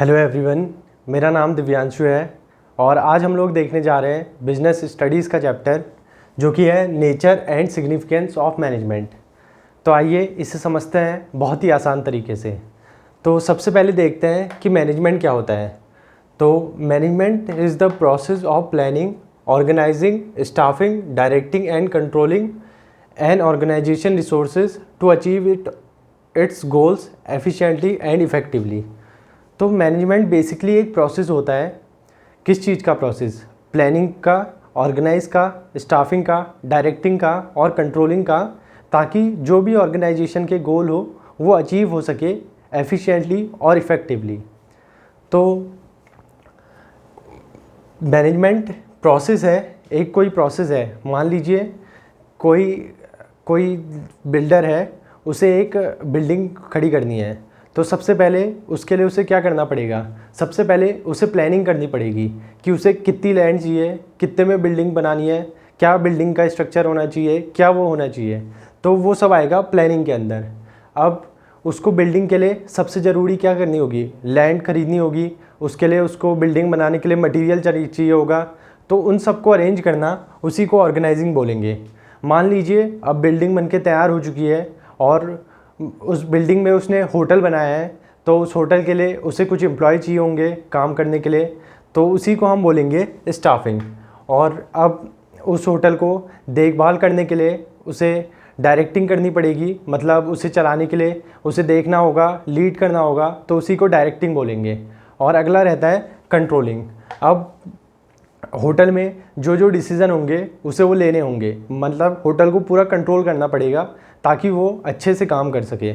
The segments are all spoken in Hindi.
हेलो एवरीवन, मेरा नाम दिव्यांशु है और आज हम लोग देखने जा रहे हैं बिजनेस स्टडीज़ का चैप्टर जो कि है nature and significance of management. तो आइए इसे समझते हैं बहुत ही आसान तरीके से। तो सबसे पहले देखते हैं कि मैनेजमेंट क्या होता है। तो management is the process of planning, organising, staffing, directing and controlling an organisation resources to achieve its goals efficiently and effectively. तो मैनेजमेंट बेसिकली एक प्रोसेस होता है। किस चीज़ का प्रोसेस? प्लानिंग का, ऑर्गेनाइज का, स्टाफिंग का, डायरेक्टिंग का और कंट्रोलिंग का, ताकि जो भी ऑर्गेनाइजेशन के गोल हो वो अचीव हो सके एफिशिएंटली और इफ़ेक्टिवली। तो मैनेजमेंट प्रोसेस है, एक कोई प्रोसेस है। मान लीजिए कोई बिल्डर है, उसे एक बिल्डिंग खड़ी करनी है। तो सबसे पहले उसके लिए उसे क्या करना पड़ेगा? सबसे पहले उसे प्लानिंग करनी पड़ेगी कि उसे कितनी लैंड चाहिए, कितने में बिल्डिंग बनानी है, क्या बिल्डिंग का स्ट्रक्चर होना चाहिए, क्या वो होना चाहिए। तो वो सब आएगा प्लानिंग के अंदर। अब उसको बिल्डिंग के लिए सबसे ज़रूरी क्या करनी होगी? लैंड खरीदनी होगी। उसके लिए उसको बिल्डिंग बनाने के लिए मटेरियल चाहिए होगा। तो उन सबको अरेंज करना, उसी को ऑर्गेनाइजिंग बोलेंगे। मान लीजिए अब बिल्डिंग बनके तैयार हो चुकी है और उस बिल्डिंग में उसने होटल बनाया है, तो उस होटल के लिए उसे कुछ एम्प्लॉय चाहिए होंगे काम करने के लिए, तो उसी को हम बोलेंगे स्टाफिंग। और अब उस होटल को देखभाल करने के लिए उसे डायरेक्टिंग करनी पड़ेगी, मतलब उसे चलाने के लिए उसे देखना होगा, लीड करना होगा, तो उसी को डायरेक्टिंग बोलेंगे। और अगला रहता है कंट्रोलिंग। अब होटल में जो जो डिसीज़न होंगे उसे वो लेने होंगे, मतलब होटल को पूरा कंट्रोल करना पड़ेगा ताकि वो अच्छे से काम कर सके।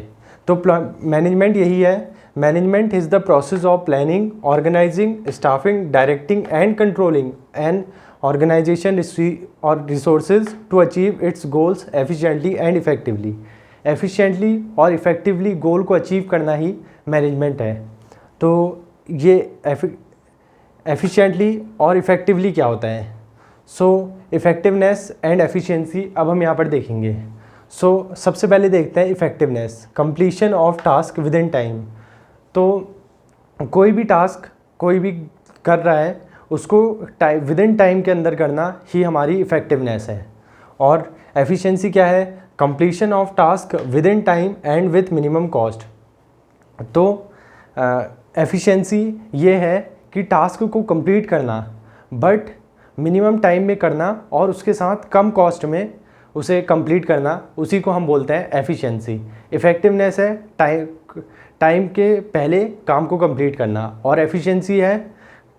तो मैनेजमेंट यही है। Management is the process of planning, organising, staffing, directing and controlling an organisation और resources to achieve its goals efficiently and effectively. Efficiently और इफ़ेक्टिवली गोल को अचीव करना ही मैनेजमेंट है। तो ये एफिशिएंटली और इफ़ेक्टिवली क्या होता है? इफ़ेक्टिवनेस एंड एफिशिएंसी अब हम यहाँ पर देखेंगे। सबसे पहले देखते हैं effectiveness, completion of task with in time. तो कोई भी टास्क कोई भी कर रहा है, उसको विद इन टाइम के अंदर करना ही हमारी इफ़ेक्टिवनेस है। और एफिशिएंसी क्या है? Completion of task with in time and with minimum cost. तो एफिशिएंसी ये है कि टास्क को कंप्लीट करना बट मिनिमम टाइम में करना और उसके साथ कम कॉस्ट में उसे कंप्लीट करना, उसी को हम बोलते हैं एफिशिएंसी। इफ़ेक्टिवनेस है टाइम के पहले काम को कंप्लीट करना, और एफिशिएंसी है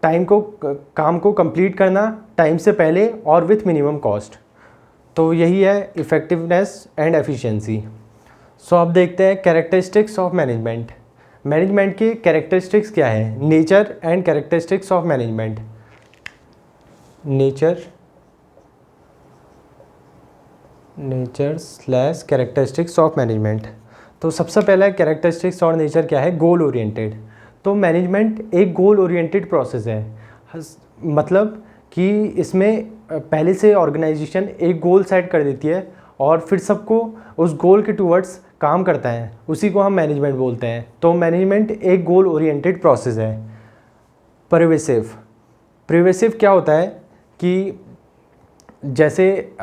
काम को कंप्लीट करना टाइम से पहले और विथ मिनिमम कॉस्ट। तो यही है इफ़ेक्टिवनेस एंड एफिशिएंसी। अब देखते हैं कैरेक्टरिस्टिक्स ऑफ मैनेजमेंट। मैनेजमेंट के कैरेक्टरिस्टिक्स क्या है? Nature and characteristics of management. Nature / characteristics of management. तो सबसे पहला कैरेक्टरिस्टिक्स और नेचर क्या है? Goal oriented. तो मैनेजमेंट एक गोल ओरिएंटेड प्रोसेस है, मतलब कि इसमें पहले से ऑर्गेनाइजेशन एक गोल सेट कर देती है और फिर सबको उस गोल के टूवर्ड्स काम करता है, उसी को हम मैनेजमेंट बोलते हैं। तो मैनेजमेंट एक गोल ओरिएंटेड प्रोसेस है। प्रिवेसिव क्या होता है कि जैसे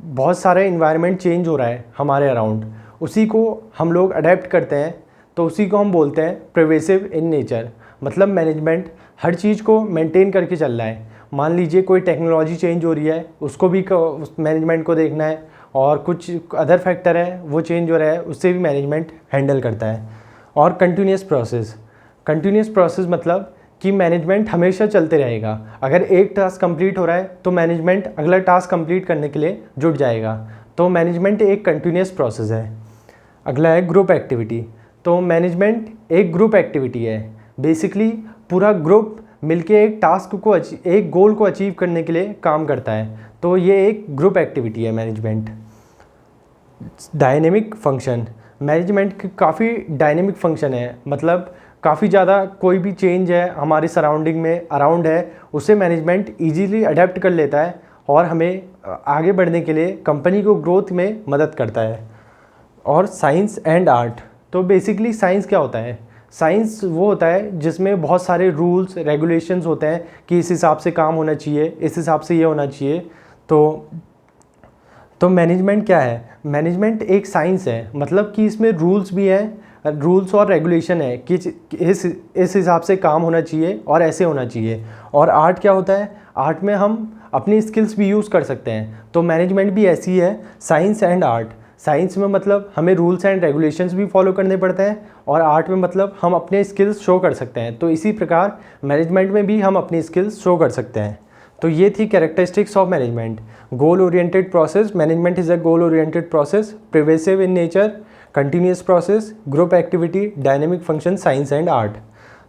बहुत सारा इन्वायरमेंट चेंज हो रहा है हमारे अराउंड, उसी को हम लोग अडेप्ट करते हैं, तो उसी को हम बोलते हैं प्रिवेसिव इन नेचर। मतलब मैनेजमेंट हर चीज़ को मेंटेन करके चल रहा है। मान लीजिए कोई टेक्नोलॉजी चेंज हो रही है, उसको भी मैनेजमेंट को देखना है, और कुछ अदर फैक्टर है वो चेंज हो रहा है, उससे भी मैनेजमेंट हैंडल करता है। और कंटिन्यूस प्रोसेस मतलब कि मैनेजमेंट हमेशा चलते रहेगा। अगर एक टास्क कंप्लीट हो रहा है तो मैनेजमेंट अगला टास्क कंप्लीट करने के लिए जुट जाएगा। तो मैनेजमेंट एक कंटिन्यूस प्रोसेस है। अगला है ग्रुप एक्टिविटी। तो मैनेजमेंट एक ग्रुप एक्टिविटी है। बेसिकली पूरा ग्रुप मिलके एक गोल को अचीव करने के लिए काम करता है, तो ये एक ग्रुप एक्टिविटी है मैनेजमेंट। Dynamic function. मैनेजमेंट काफ़ी डायनेमिक फंक्शन है, मतलब काफ़ी ज़्यादा कोई भी चेंज है हमारे सराउंडिंग में अराउंड है, उसे मैनेजमेंट इजीली अडेप्ट कर लेता है और हमें आगे बढ़ने के लिए कंपनी को ग्रोथ में मदद करता है। और साइंस एंड आर्ट। तो बेसिकली साइंस क्या होता है? साइंस वो होता है जिसमें बहुत सारे रूल्स रेगुलेशंस होते हैं कि इस हिसाब से काम होना चाहिए, इस हिसाब से ये होना चाहिए। तो मैनेजमेंट क्या है? मैनेजमेंट एक साइंस है, मतलब कि इसमें रूल्स भी हैं, रूल्स और रेगुलेशन है कि इस हिसाब से काम होना चाहिए और ऐसे होना चाहिए। और आर्ट क्या होता है? आर्ट में हम अपनी स्किल्स भी यूज़ कर सकते हैं। तो मैनेजमेंट भी ऐसी है, साइंस एंड आर्ट। साइंस में मतलब हमें रूल्स एंड रेगुलेशंस भी फॉलो करने पड़ते हैं, और आर्ट में मतलब हम अपने स्किल्स शो कर सकते हैं। तो इसी प्रकार मैनेजमेंट में भी हम अपनी स्किल्स शो कर सकते हैं। तो ये थी characteristics of management. Goal oriented process, management is a goal oriented process, pervasive in nature, continuous process, group activity, dynamic function, science and art.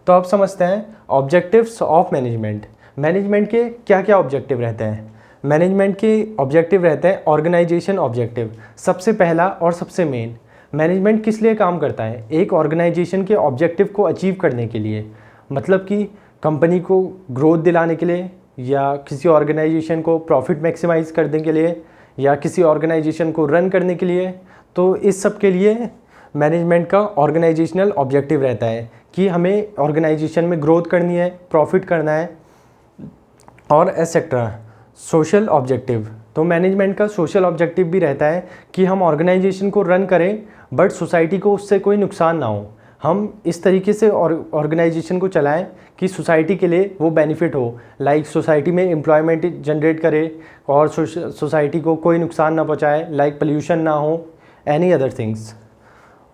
तो अब समझते हैं ऑब्जेक्टिव्स ऑफ मैनेजमेंट। मैनेजमेंट के क्या क्या ऑब्जेक्टिव रहते हैं? मैनेजमेंट के ऑब्जेक्टिव रहते हैं ऑर्गेनाइजेशन ऑब्जेक्टिव। सबसे पहला और सबसे मेन, मैनेजमेंट किस लिए काम करता है? एक ऑर्गेनाइजेशन के ऑब्जेक्टिव को अचीव करने के लिए, मतलब कि कंपनी को ग्रोथ दिलाने के लिए, या किसी ऑर्गेनाइजेशन को प्रॉफिट मैक्सिमाइज करने के लिए, या किसी ऑर्गेनाइजेशन को रन करने के लिए। तो इस सब के लिए मैनेजमेंट का ऑर्गेनाइजेशनल ऑब्जेक्टिव रहता है कि हमें ऑर्गेनाइजेशन में ग्रोथ करनी है, प्रॉफिट करना है और एटसेट्रा। सोशल ऑब्जेक्टिव, तो मैनेजमेंट का सोशल ऑब्जेक्टिव भी रहता है कि हम ऑर्गेनाइजेशन को रन करें बट सोसाइटी को उससे कोई नुकसान ना हो। हम इस तरीके से ऑर्गेनाइजेशन को चलाएं कि सोसाइटी के लिए वो बेनिफिट हो, लाइक सोसाइटी में एम्प्लॉयमेंट जनरेट करे और सोसाइटी को कोई नुकसान ना पहुंचाए, लाइक पोल्यूशन ना हो, एनी अदर थिंग्स।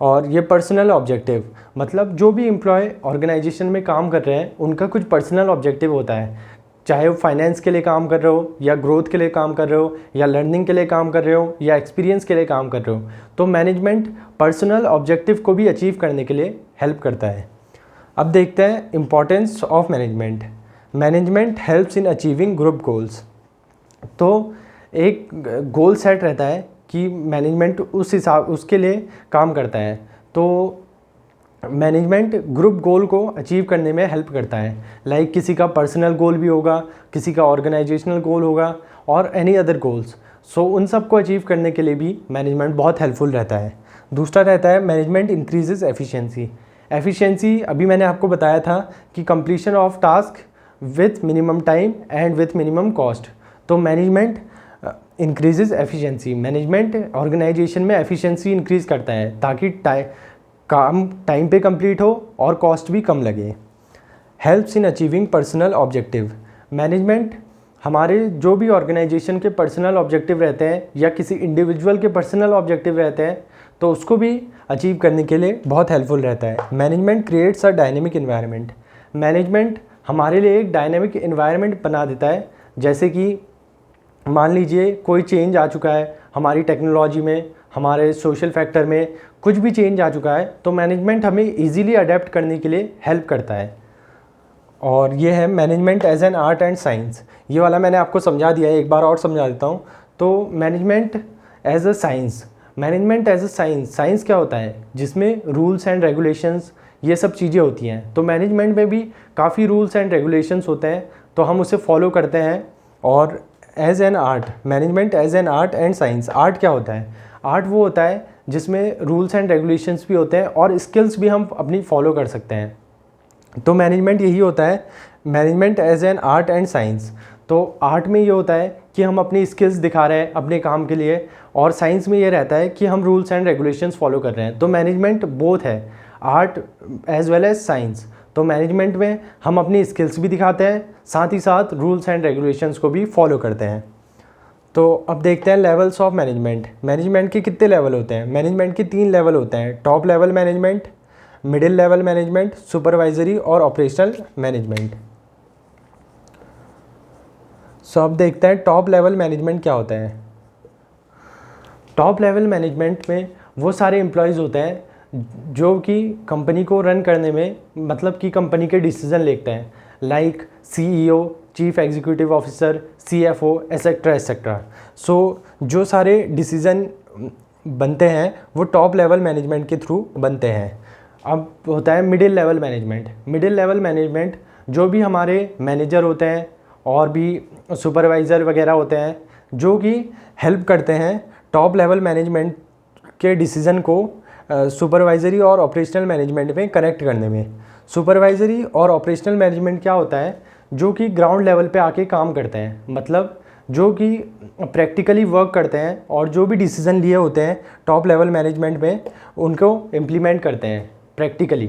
और ये पर्सनल ऑब्जेक्टिव, मतलब जो भी एम्प्लॉय ऑर्गेनाइजेशन में काम कर रहे हैं उनका कुछ पर्सनल ऑब्जेक्टिव होता है, चाहे वो फाइनेंस के लिए काम कर रहे हो, या ग्रोथ के लिए काम कर रहे हो, या लर्निंग के लिए काम कर रहे हो, या एक्सपीरियंस के लिए काम कर रहे हो। तो मैनेजमेंट पर्सनल ऑब्जेक्टिव को भी अचीव करने के लिए हेल्प करता है। अब देखते हैं importance of management. Management helps in achieving group goals. तो एक गोल सेट रहता है कि मैनेजमेंट उसके लिए काम करता है। तो मैनेजमेंट ग्रुप गोल को अचीव करने में हेल्प करता है, लाइक किसी का पर्सनल गोल भी होगा, किसी का ऑर्गेनाइजेशनल गोल होगा और एनी अदर गोल्स। सो उन सब को अचीव करने के लिए भी मैनेजमेंट बहुत हेल्पफुल रहता है। दूसरा रहता है मैनेजमेंट इंक्रीजेज एफिशिएंसी। एफिशिएंसी अभी मैंने आपको बताया था कि completion of task with minimum time and with minimum cost. तो management increases efficiency, management organisation में एफिशिएंसी इंक्रीज़ करता है ताकि काम टाइम पे कंप्लीट हो और कॉस्ट भी कम लगे। Helps in achieving personal objective, management हमारे जो भी ऑर्गेनाइजेशन के पर्सनल ऑब्जेक्टिव रहते हैं या किसी इंडिविजुअल के पर्सनल ऑब्जेक्टिव रहते हैं तो उसको भी अचीव करने के लिए बहुत हेल्पफुल रहता है। Management creates a dynamic environment, management हमारे लिए एक डायनेमिक इन्वायरमेंट बना देता है। जैसे कि मान लीजिए कोई चेंज आ चुका है हमारी टेक्नोलॉजी में, हमारे सोशल फैक्टर में कुछ भी चेंज आ चुका है, तो मैनेजमेंट हमें इजीली अडेप्ट करने के लिए हेल्प करता है। और ये है management as an art and science. ये वाला मैंने आपको समझा दिया है, एक बार और समझा देता हूँ। तो management as a science, management as a science, science क्या होता है? जिसमें रूल्स एंड रेगुलेशंस ये सब चीज़ें होती हैं। तो मैनेजमेंट में भी काफ़ी रूल्स एंड रेगुलेशंस होते हैं, तो हम उसे फॉलो करते हैं। और as an art, management as an art and science, art क्या होता है? आर्ट वो होता है जिसमें रूल्स एंड रेगुलेशंस भी होते हैं और स्किल्स भी हम अपनी फॉलो कर सकते हैं। तो मैनेजमेंट यही होता है, management as an art and science. तो आर्ट में ये होता है कि हम अपनी स्किल्स दिखा रहे हैं अपने काम के लिए, और साइंस में ये रहता है कि हम रूल्स एंड रेगुलेशंस फॉलो कर रहे हैं। तो मैनेजमेंट बोथ है, art as well as science. तो मैनेजमेंट में हम अपनी स्किल्स भी दिखाते हैं, साथ ही साथ रूल्स एंड रेगुलेशंस को भी फॉलो करते हैं। तो अब देखते हैं लेवल्स ऑफ मैनेजमेंट। मैनेजमेंट के कितने लेवल होते हैं? मैनेजमेंट के 3 लेवल होते हैं, top level management, middle level management, supervisory और ऑपरेशनल मैनेजमेंट। सो अब देखते हैं टॉप लेवल मैनेजमेंट क्या होता है। टॉप लेवल मैनेजमेंट में वो सारे एम्प्लॉयज़ होते हैं जो कि कंपनी को रन करने में, मतलब कि कंपनी के डिसीजन लेते हैं, like CEO, chief executive officer, CFO etcetera etcetera. So जो सारे डिसीज़न बनते हैं वो टॉप लेवल मैनेजमेंट के थ्रू बनते हैं। अब होता है middle level management. Middle level management जो भी हमारे मैनेजर होते हैं और भी सुपरवाइज़र वगैरह होते हैं जो कि हेल्प करते हैं टॉप लेवल मैनेजमेंट के डिसीज़न को सुपरवाइज़री और ऑपरेशनल मैनेजमेंट में कनेक्ट करने में। सुपरवाइज़री और ऑपरेशनल मैनेजमेंट क्या होता है, जो कि ग्राउंड लेवल पे आके काम करते हैं, मतलब जो कि प्रैक्टिकली वर्क करते हैं और जो भी डिसीज़न लिए होते हैं टॉप लेवल मैनेजमेंट में उनको इम्प्लीमेंट करते हैं प्रैक्टिकली।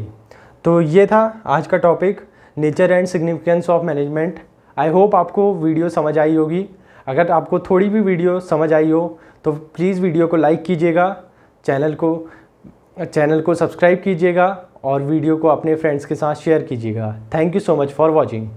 तो ये था आज का topic, nature and significance of management. I hope आपको वीडियो समझ आई होगी। अगर आपको थोड़ी भी वीडियो समझ आई हो तो प्लीज़ वीडियो को लाइक कीजिएगा, चैनल को सब्सक्राइब कीजिएगा और वीडियो को अपने फ्रेंड्स के साथ शेयर कीजिएगा। Thank you so much for watching.